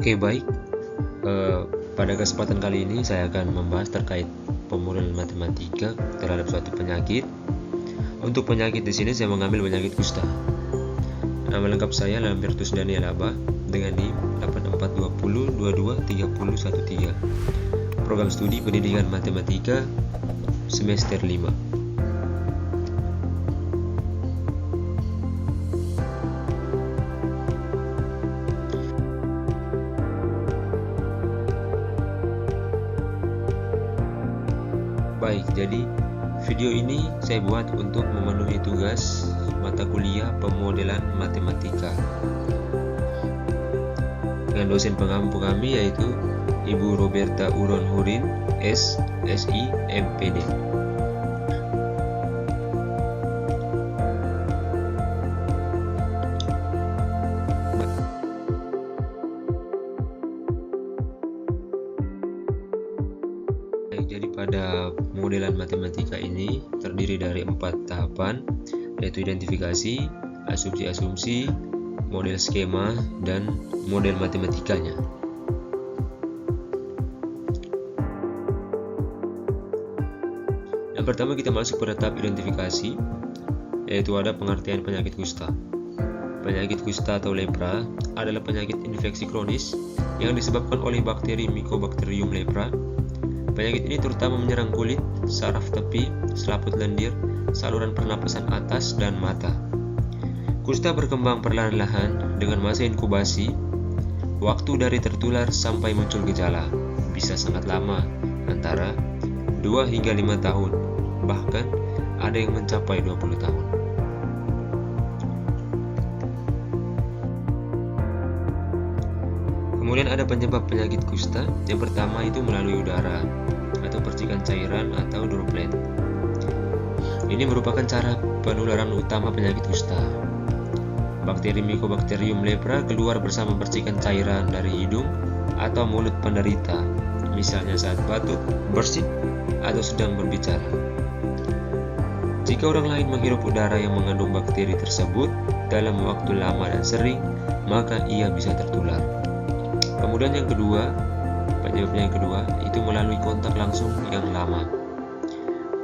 Oke, baik. Pada kesempatan kali ini saya akan membahas terkait pemodelan matematika terhadap suatu penyakit. Untuk penyakit di sini saya mengambil penyakit kusta. Nama lengkap saya Lambertus Daniel Aba dengan NIM 8420223013. Program studi pendidikan matematika semester 5. Baik, jadi video ini saya buat untuk memenuhi tugas mata kuliah pemodelan matematika dengan dosen pengampu kami yaitu Ibu Roberta Uron Hurin, SSI, MPD. Jadi pada modelan matematika ini terdiri dari 4 tahapan, yaitu identifikasi, asumsi-asumsi, model skema, dan model matematikanya. Yang pertama kita masuk pada tahap identifikasi, yaitu ada pengertian penyakit kusta. Penyakit kusta atau lepra adalah penyakit infeksi kronis yang disebabkan oleh bakteri Mycobacterium lepra. Penyakit ini terutama menyerang kulit, saraf tepi, selaput lendir, saluran pernapasan atas, dan mata. Kusta berkembang perlahan-lahan dengan masa inkubasi. Waktu dari tertular sampai muncul gejala bisa sangat lama, antara 2 hingga 5 tahun, bahkan ada yang mencapai 20 tahun. Kemudian ada penyebab penyakit kusta. Yang pertama itu melalui udara atau percikan cairan atau droplet. Ini merupakan cara penularan utama penyakit kusta. Bakteri Mycobacterium lepra keluar bersama percikan cairan dari hidung atau mulut penderita, misalnya saat batuk, bersin, atau sedang berbicara. Jika orang lain menghirup udara yang mengandung bakteri tersebut dalam waktu lama dan sering, maka ia bisa tertular. Kemudian penyebabnya yang kedua itu melalui kontak langsung yang lama.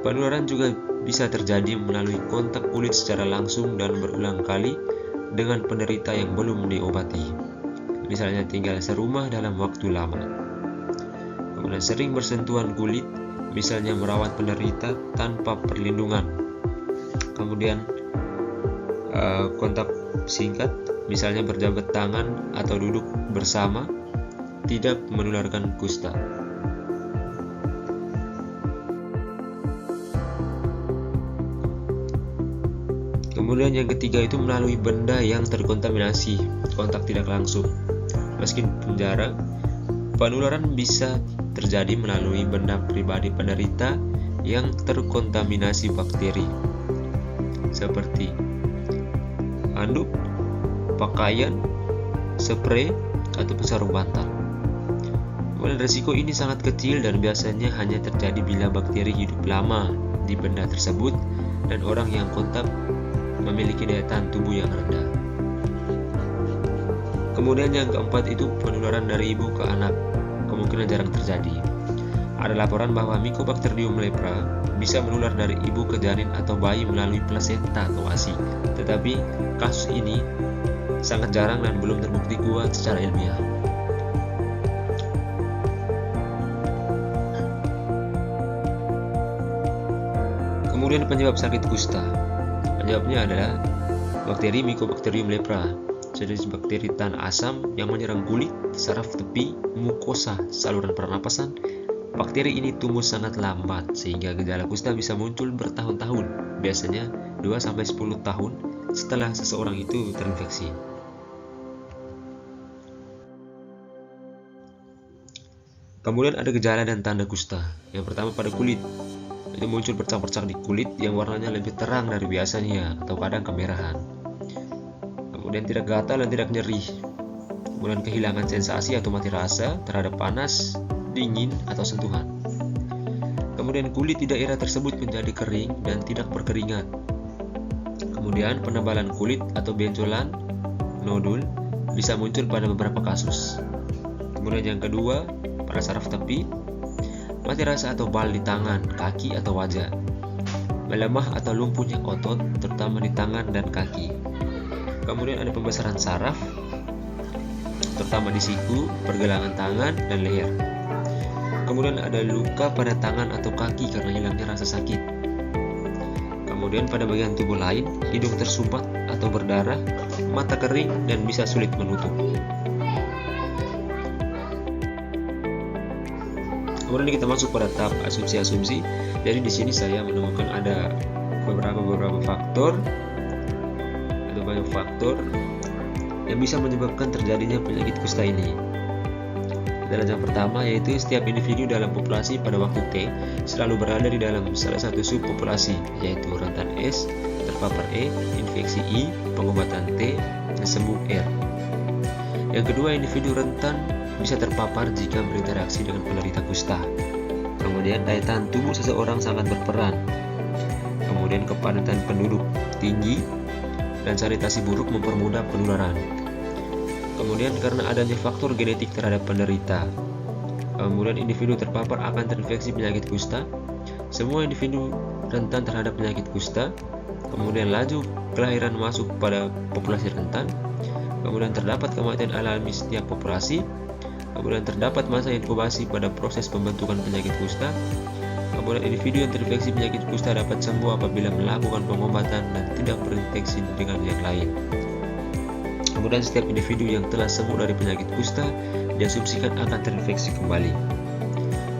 Penularan juga bisa terjadi melalui kontak kulit secara langsung dan berulang kali dengan penderita yang belum diobati, misalnya tinggal serumah dalam waktu lama. Kemudian sering bersentuhan kulit, misalnya merawat penderita tanpa perlindungan. Kemudian kontak singkat, misalnya berjabat tangan atau duduk bersama, tidak menularkan kusta. Kemudian yang ketiga itu melalui benda yang terkontaminasi, kontak tidak langsung. Meskipun jarang, penularan bisa terjadi melalui benda pribadi penderita yang terkontaminasi bakteri, seperti handuk, pakaian, spray, atau sarung bantal. Kemudian resiko ini sangat kecil dan biasanya hanya terjadi bila bakteri hidup lama di benda tersebut dan orang yang kontak memiliki daya tahan tubuh yang rendah. Kemudian yang keempat itu penularan dari ibu ke anak, kemungkinan jarang terjadi. Ada laporan bahwa Mycobacterium lepra bisa menular dari ibu ke janin atau bayi melalui plasenta atau ASI, tetapi kasus ini sangat jarang dan belum terbukti kuat secara ilmiah. Kemudian penyebab sakit kusta. Penyebabnya adalah bakteri Mycobacterium lepra, jenis bakteri tahan asam yang menyerang kulit, saraf tepi, mukosa, saluran pernapasan. Bakteri ini tumbuh sangat lambat sehingga gejala kusta bisa muncul bertahun-tahun, biasanya 2-10 tahun setelah seseorang itu terinfeksi. Kemudian ada gejala dan tanda kusta. Yang pertama pada kulit. Itu muncul bercak-bercak di kulit yang warnanya lebih terang dari biasanya atau kadang kemerahan. Kemudian tidak gatal dan tidak nyeri. Kemudian kehilangan sensasi atau mati rasa terhadap panas, dingin, atau sentuhan. Kemudian kulit di daerah tersebut menjadi kering dan tidak berkeringat. Kemudian penebalan kulit atau benjolan, nodul, bisa muncul pada beberapa kasus. Kemudian yang kedua, pada saraf tepi, mati rasa atau bal di tangan, kaki atau wajah, melemah atau lumpuhnya otot terutama di tangan dan kaki. Kemudian ada pembesaran saraf terutama di siku, pergelangan tangan dan leher. Kemudian ada luka pada tangan atau kaki karena hilangnya rasa sakit. Kemudian pada bagian tubuh lain, hidung tersumbat atau berdarah, mata kering dan bisa sulit menutup. Kemudian kita masuk pada tahap asumsi-asumsi. Jadi di sini saya menemukan ada beberapa faktor atau banyak faktor yang bisa menyebabkan terjadinya penyakit kusta ini. Adalah yang pertama, yaitu setiap individu dalam populasi pada waktu T selalu berada di dalam salah satu subpopulasi, yaitu rentan S, terpapar E, infeksi I, pengobatan T, dan sembuh R. Yang kedua, individu rentan bisa terpapar jika berinteraksi dengan penderita kusta. Kemudian daya tahan tubuh seseorang sangat berperan. Kemudian kepadatan penduduk tinggi dan sanitasi buruk mempermudah penularan. Kemudian karena adanya faktor genetik terhadap penderita. Kemudian individu terpapar akan terinfeksi penyakit kusta. Semua individu rentan terhadap penyakit kusta. Kemudian laju kelahiran masuk pada populasi rentan. Kemudian terdapat kematian alami setiap populasi. Kemudian terdapat masa inkubasi pada proses pembentukan penyakit kusta. Kemudian individu yang terinfeksi penyakit kusta dapat sembuh apabila melakukan pengobatan dan tidak berinfeksi dengan yang lain. Kemudian setiap individu yang telah sembuh dari penyakit kusta diasumsikan akan terinfeksi kembali.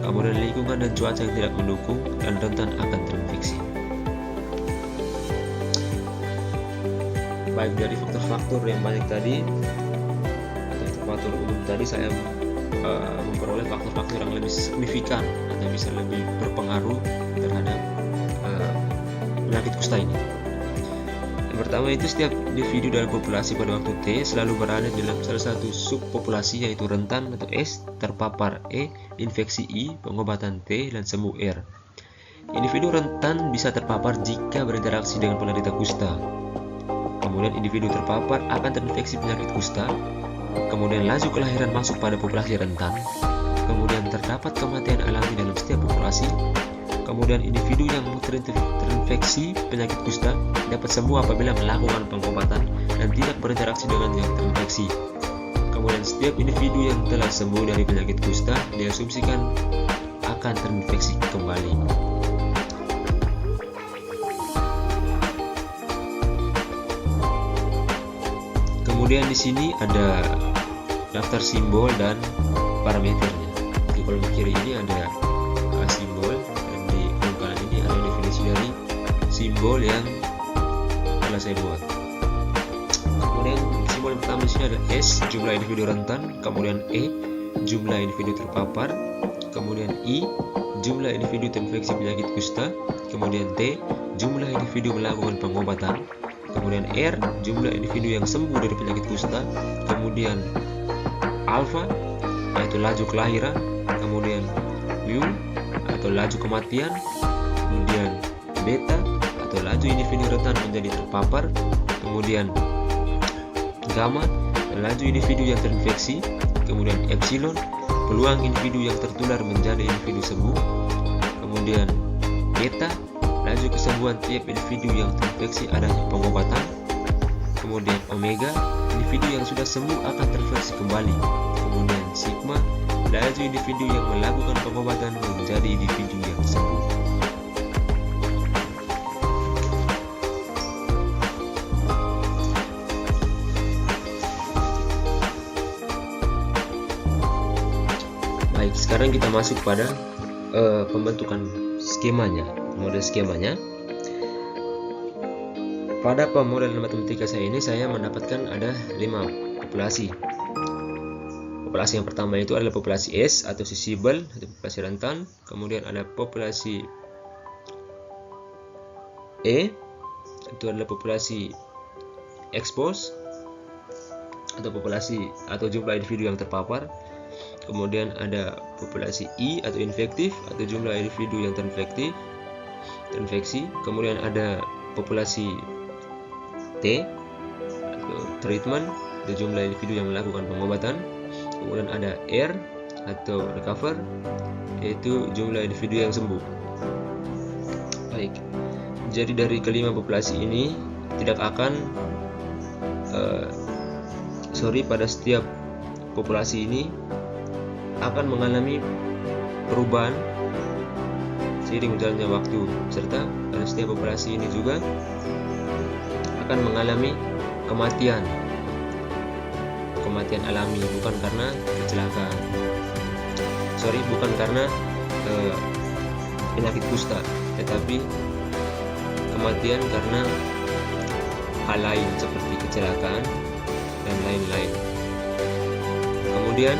Kemudian lingkungan dan cuaca yang tidak mendukung dan rentan akan terinfeksi. Baik, dari faktor-faktor yang banyak tadi atau faktor umum tadi, saya memperoleh faktor-faktor yang lebih signifikan atau bisa lebih berpengaruh terhadap penyakit kusta ini. Yang pertama itu setiap individu dalam populasi pada waktu T selalu berada dalam salah satu subpopulasi, yaitu rentan atau S, terpapar E, infeksi I, pengobatan T, dan sembuh R. Individu rentan bisa terpapar jika berinteraksi dengan penderita kusta. Kemudian individu terpapar akan terinfeksi penyakit kusta. Kemudian laju kelahiran masuk pada populasi rentan. Kemudian terdapat kematian alami dalam setiap populasi. Kemudian individu yang terinfeksi penyakit kusta dapat sembuh apabila melakukan pengobatan dan tidak berinteraksi dengan yang terinfeksi. Kemudian setiap individu yang telah sembuh dari penyakit kusta diasumsikan akan terinfeksi kembali. Kemudian di sini ada daftar simbol dan parameternya. Di kolom kiri ini ada simbol, dan di kolom kanan ini ada definisi dari simbol yang telah saya buat. Kemudian simbol yang pertama di sini ada S, jumlah individu rentan, kemudian E, jumlah individu terpapar, kemudian I, jumlah individu terinfeksi penyakit kusta, kemudian T, jumlah individu melakukan pengobatan, kemudian R, jumlah individu yang sembuh dari penyakit kusta, kemudian alfa, yaitu laju kelahiran, kemudian mu atau laju kematian, kemudian beta atau laju individu rentan menjadi terpapar, kemudian gamma, laju individu yang terinfeksi, kemudian epsilon, peluang individu yang tertular menjadi individu sembuh, kemudian beta, laju kesembuhan tiap individu yang terinfeksi adanya pengobatan, kemudian omega, individu yang sudah sembuh akan terinfeksi kembali, kemudian sigma, laju individu yang melakukan pengobatan menjadi individu yang sembuh. Baik, sekarang kita masuk pada pembentukan skemanya, model skemanya. Pada pemodelan matematika saya ini, saya mendapatkan ada 5 populasi. Populasi yang pertama itu adalah populasi S atau susceptible atau populasi rentan. Kemudian ada populasi E, itu adalah populasi expose atau populasi atau jumlah individu yang terpapar. Kemudian ada populasi I atau infektif atau jumlah individu yang terinfeksi. Kemudian ada populasi T atau treatment atau jumlah individu yang melakukan pengobatan. Kemudian ada R atau recover, yaitu jumlah individu yang sembuh. Baik, jadi dari kelima populasi ini tidak akan pada setiap populasi ini akan mengalami perubahan seiring berjalannya waktu, serta pada setiap populasi ini juga akan mengalami kematian alami, bukan karena kecelakaan, bukan karena penyakit kusta, tetapi kematian karena hal lain seperti kecelakaan dan lain-lain. Kemudian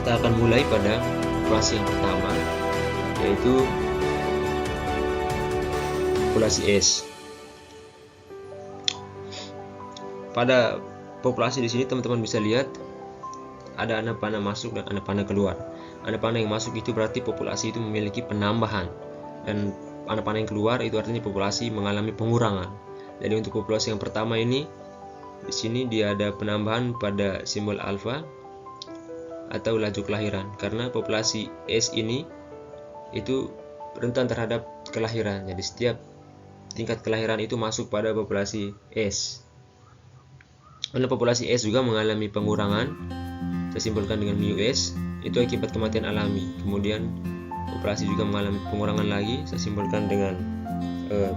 kita akan mulai pada populasi yang pertama, yaitu populasi S. Pada populasi di sini teman-teman bisa lihat ada anak panah masuk dan anak panah keluar. Anak panah yang masuk itu berarti populasi itu memiliki penambahan, dan anak panah yang keluar itu artinya populasi mengalami pengurangan. Jadi untuk populasi yang pertama ini, di sini dia ada penambahan pada simbol alfa atau laju kelahiran, karena populasi S ini itu rentan terhadap kelahiran. Jadi setiap tingkat kelahiran itu masuk pada populasi S. Karena populasi S juga mengalami pengurangan, saya simbolkan dengan mu S, itu akibat kematian alami. Kemudian populasi juga mengalami pengurangan lagi, saya simbolkan dengan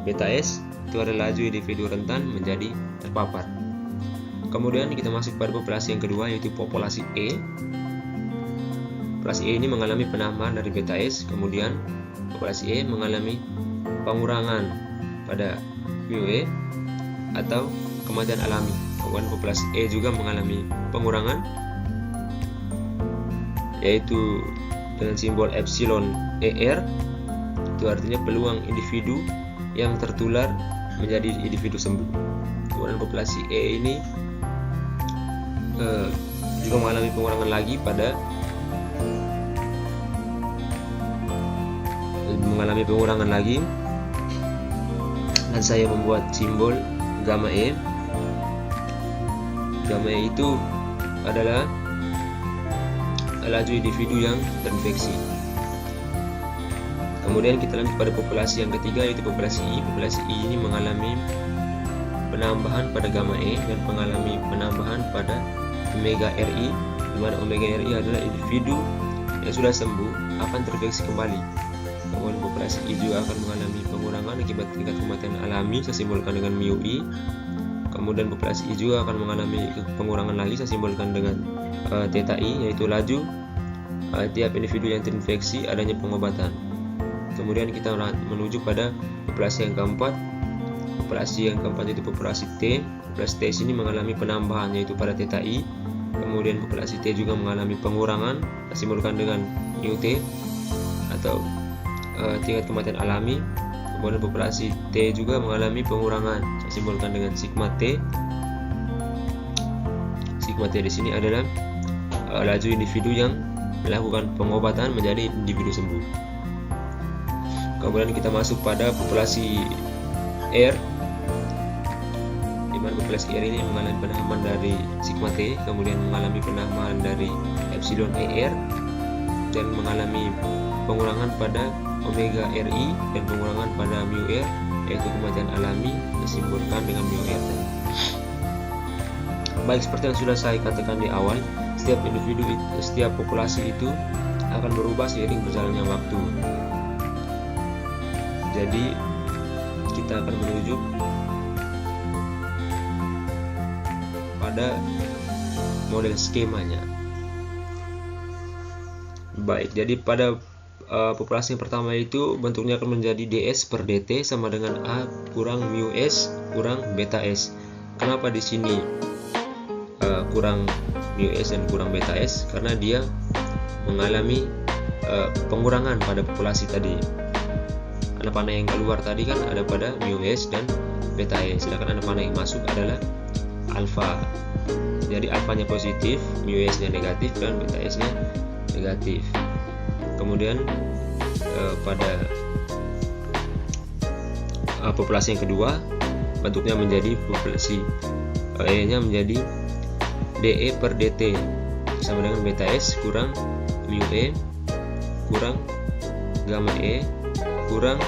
beta S, itu adalah laju individu rentan menjadi terpapar. Kemudian kita masuk pada populasi yang kedua, yaitu populasi E. Populasi E ini mengalami penambahan dari beta S, kemudian populasi E mengalami pengurangan pada mu E atau kematian alami. Kemudian populasi E juga mengalami pengurangan, yaitu dengan simbol epsilon ER, itu artinya peluang individu yang tertular menjadi individu sembuh. Kemudian populasi E ini juga mengalami pengurangan lagi dan saya membuat simbol gamma E. Gamma E itu adalah laju individu yang terinfeksi. Kemudian kita lanjut pada populasi yang ketiga, yaitu populasi I. Populasi I ini mengalami penambahan pada gamma E dan mengalami penambahan pada omega RI, di mana omega RI adalah individu yang sudah sembuh akan terinfeksi kembali. Kemudian populasi I juga akan mengalami pengurangan akibat tingkat kematian alami, saya simbolkan dengan mu I. Kemudian populasi I juga akan mengalami pengurangan lagi, saya simbolkan dengan theta I, yaitu laju tiap individu yang terinfeksi adanya pengobatan. Kemudian kita menuju pada populasi yang keempat. Populasi yang keempat itu populasi T. Populasi T sini mengalami penambahan, yaitu pada theta I. Kemudian populasi T juga mengalami pengurangan, saya simbolkan dengan mu T atau tingkat kematian alami. Kemudian populasi T juga mengalami pengurangan, saya simbolkan dengan sigma T. Sigma T di sini adalah laju individu yang melakukan pengobatan menjadi individu sembuh. Kemudian kita masuk pada populasi R, di mana populasi R ini mengalami penambahan dari sigma T, kemudian mengalami penambahan dari epsilon ER, dan mengalami pengurangan pada omega RI dan pengurangan pada mu R, yaitu kematian alami, disimbolkan dengan mu R. Baik, seperti yang sudah saya katakan di awal, setiap populasi itu akan berubah seiring berjalannya waktu. Jadi kita akan menuju pada model skemanya. Baik, jadi pada populasi yang pertama itu bentuknya akan menjadi ds per dt sama dengan a kurang mu s kurang beta s. Kenapa di sini kurang mu s dan kurang beta s? Karena dia mengalami pengurangan pada populasi tadi. Anak panah yang keluar tadi kan ada pada mu s dan beta s, sedangkan anak panah yang masuk adalah alfa. Jadi alfanya positif, mu s nya negatif, dan beta s nya negatif. Kemudian pada populasi yang kedua bentuknya menjadi populasi E-nya menjadi DE per DT sama dengan beta S kurang mu E kurang gamma E kurang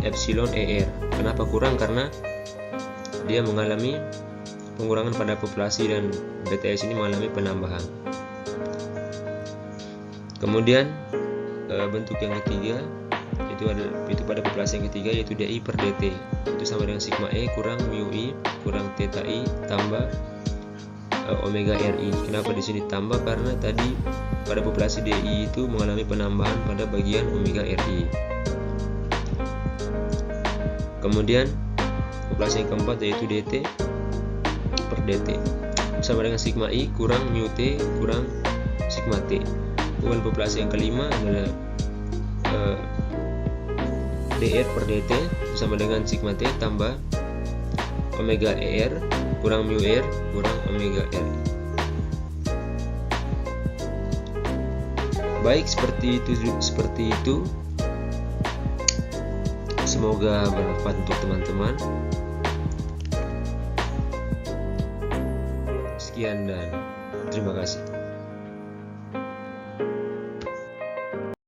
epsilon ER. Kenapa kurang? Karena dia mengalami pengurangan pada populasi dan BTS ini mengalami penambahan. Kemudian bentuk yang ketiga itu pada populasi yang ketiga, yaitu DI per DT, itu sama dengan sigma E kurang mu I kurang theta I tambah omega RI. Kenapa di sini tambah? Karena tadi pada populasi DI itu mengalami penambahan pada bagian omega RI. Kemudian populasi yang keempat yaitu DT per DT sama dengan sigma I kurang mu T kurang sigma T. Kemudian populasi yang kelima adalah DR per DT sama dengan sigma T tambah omega ER kurang mu R kurang omega R. Baik, seperti itu. Semoga bermanfaat untuk teman-teman. Sekian dan terima kasih.